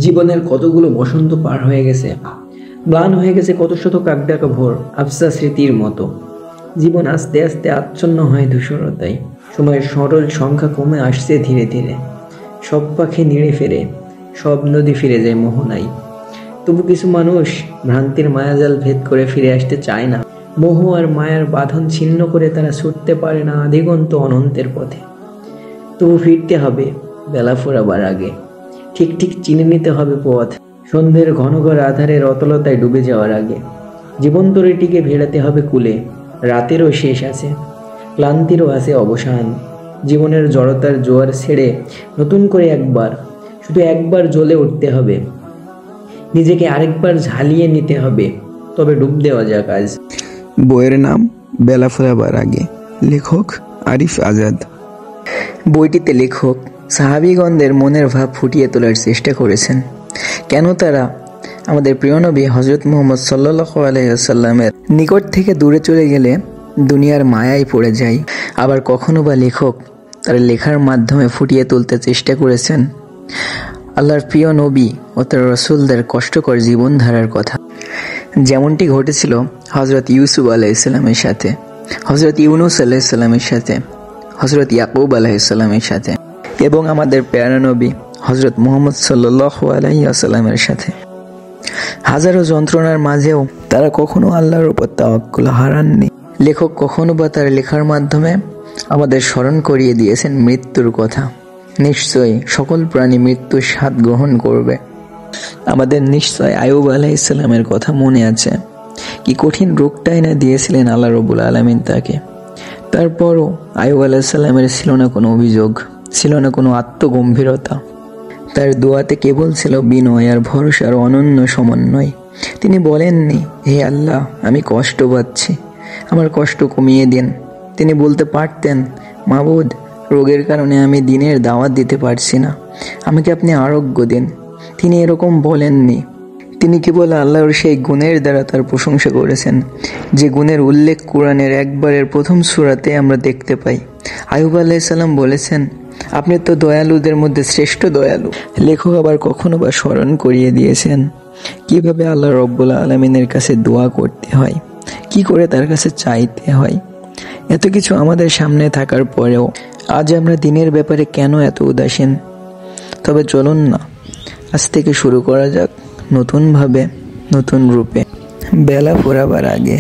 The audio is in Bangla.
জীবনের কতগুলো বসন্ত পার হয়ে গেছে, ম্লান হয়ে গেছে কত শত কাকডাকা ভোর, আফসা স্মৃতির মতো। জীবন আস্তে আস্তে আচ্ছন্ন হয় ধূসরতায়। সময়ের সরল সংখ্যা কমে আসছে ধীরে ধীরে। সব পাখি নিড়ে ফেরে, সব নদী ফিরে যায় মোহনায়। তবু কিছু মানুষ ভ্রান্তির মায়াজাল ভেদ করে ফিরে আসতে চায় না। মোহ আর মায়ার বাঁধন ছিন্ন করে তারা ছুটতে পারে না আদিগন্ত অনন্তের পথে। তবু ফিরতে হবে বেলা ফোরাবার আগে, ঠিক ঠিক চিনে নিতে হবে পথ, সন্ধ্যের ঘন ঘর আধারের অতলতায় ডুবে যাওয়ার আগে। জীবন তরিটিকে ভেড়াতে হবে কুলে, রাতেরও শেষ আছে, ক্লান্তিরও আছে অবসান। জীবনের জড়তার জোয়ার ছেড়ে নতুন করে একবার, শুধু একবার জ্বলে উঠতে হবে, নিজেকে আরেকবার ঝালিয়ে নিতে হবে, তবে ডুব দেওয়া যাক আজ। বইয়ের নাম বেলা ফোরাবার আগে, লেখক আরিফ আজাদ। বইটিতে লেখক সাহাবীগণদের মনের ভাব ফুটিয়ে তোলার চেষ্টা করেছেন। কেন তারা আমাদের প্রিয় নবী হযরত মুহাম্মদ সাল্লাল্লাহু আলাইহি ওয়াসাল্লামের নিকট থেকে দূরে চলে গেলে দুনিয়ার মায়ায় পড়ে যায়। আবার কখনো বা লেখক তার লেখার মাধ্যমে ফুটিয়ে তুলতে চেষ্টা করেছেন আল্লাহর প্রিয় নবী ও তার রাসূলদের কষ্টকর জীবনধারার কথা, যেমনটি ঘটেছিল হযরত ইউসুফ আলাইহিসসালামের সাথে, হযরত ইউনুস আলাইহিসসালামের সাথে, হযরত ইয়াকুব আলাইহিসসালামের সাথে এবং আমাদের প্যারা নবী হযরত মুহাম্মদ সাল্লাল্লাহু আলাইহি ওয়াসাল্লামের সাথে। হাজারো যন্ত্রণার মাঝেও তারা কখনো আল্লাহর উপর তাওয়াক্কুল হারাননি। লেখক কখনো বা তার লেখার মাধ্যমে আমাদের স্মরণ করিয়ে দিয়েছেন মৃত্যুর কথা। নিশ্চয়ই সকল প্রাণী মৃত্যুর স্বাদ গ্রহণ করবে। আমাদের নিশ্চয় আইয়ুব আলাইহিসসালামের কথা মনে আছে, কি কঠিন রোগটাই না দিয়েছিলেন আল্লাহ রাব্বুল আলামিন তাকে। তারপরও আইয়ুব আলাইহিসসালামের ছিল না কোনো অভিযোগ, ছিল না কোনো আত্মগম্ভীরতা। তার দোয়াতে কেবল ছিল বিনয় আর ভরসার অনন্য সমন্বয়। তিনি বলেননি, হে আল্লাহ, আমি কষ্ট পাচ্ছি, আমার কষ্ট কমিয়ে দিন। তিনি বলতে পারতেন, মাবুদ, রোগের কারণে আমি দিনের দাওয়াত দিতে পারছি না, আমাকে আপনি আরোগ্য দিন। তিনি এরকম বলেননি। তিনি কেবল আল্লাহর সেই গুণের দ্বারা তার প্রশংসা করেছেন, যে গুণের উল্লেখ কোরআনের একবারের প্রথম সূরাতে আমরা দেখতে পাই। আইয়ুব আলাইহিস সালাম বলেছেন, আপনি তো দয়ালুদের মধ্যে শ্রেষ্ঠ দয়ালু। লেখক আবার কখনো বা স্মরণ করিয়ে দিয়েছেন কিভাবে আল্লাহ রব্বুল আলামিনের কাছে দোয়া করতে হয়, কি করে তার কাছে চাইতে হয়। এত কিছু আমাদের সামনে থাকার পরেও আজ আমরা দিনের ব্যাপারে কেন এত উদাসীন? তবে চলুন না, আজ থেকে শুরু করা যাক নতুনভাবে, নতুন রূপে, বেলা ফোরাবার আগে।